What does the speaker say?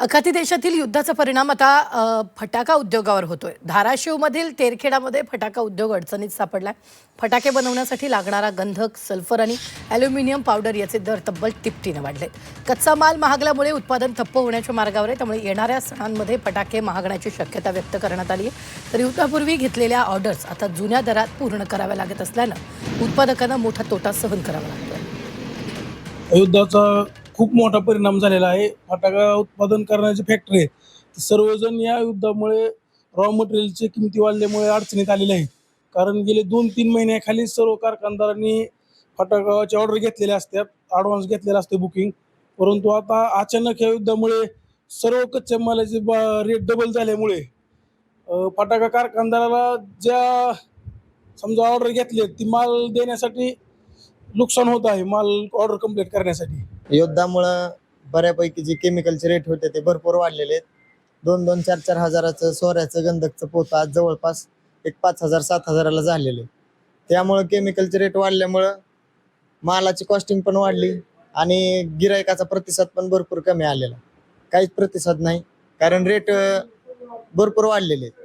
अखाती देशातील युद्धाचा परिणाम आता फटाका उद्योगावर होतोय. धाराशिवमधील तेरखेडामध्ये फटाका उद्योग अडचणीत सापडलाय. फटाके बनवण्यासाठी लागणारा गंधक, सल्फर आणि ॲल्युमिनियम पावडर याचे दर तब्बल तिपटीने वाढलेत. कच्चा माल महागल्यामुळे उत्पादन ठप्प होण्याच्या मार्गावर आहे. त्यामुळे येणाऱ्या सणांमध्ये फटाके महागण्याची शक्यता व्यक्त करण्यात आली आहे. तर युद्धापूर्वी घेतलेल्या ऑर्डर्स आता जुन्या दरात पूर्ण कराव्या लागत असल्यानं उत्पादकांना मोठा तोटा सहन करावा लागतोय. युद्धाचा खूप मोठा परिणाम झालेला आहे. फटाका उत्पादन करण्याचे फॅक्टरी आहेत, सर्वजण या युद्धामुळे रॉ मटेरियलची किमती वाढल्यामुळे अडचणीत आलेले आहेत. कारण गेले 2-3 महिन्याखाली सर्व कारखानदारांनी फटाक्याची ऑर्डर घेतलेल्या असतात, ॲडव्हान्स घेतलेला असते बुकिंग. परंतु आता अचानक या युद्धामुळे सर्व कच्च्या मालाचे रेट डबल झाल्यामुळे फटाका कारखानदाराला ज्या समजा ऑर्डर घेतली ती माल देण्यासाठी नुकसान होत आहे, माल ऑर्डर कंप्लीट करण्यासाठी. युद्धामुळं बऱ्यापैकी जे केमिकलचे रेट होते ते भरपूर वाढलेले आहेत. 2-2, 4-4 हजाराचं सोऱ्याचं गंधकचं पोतं आज जवळपास एक 5,000-7,000ला झालेले. त्यामुळं केमिकलचे रेट वाढल्यामुळं मालाची कॉस्टिंग पण वाढली आणि गिरायकाचा प्रतिसाद पण भरपूर कमी आलेला. काहीच प्रतिसाद नाही, कारण रेट भरपूर वाढलेले आहेत.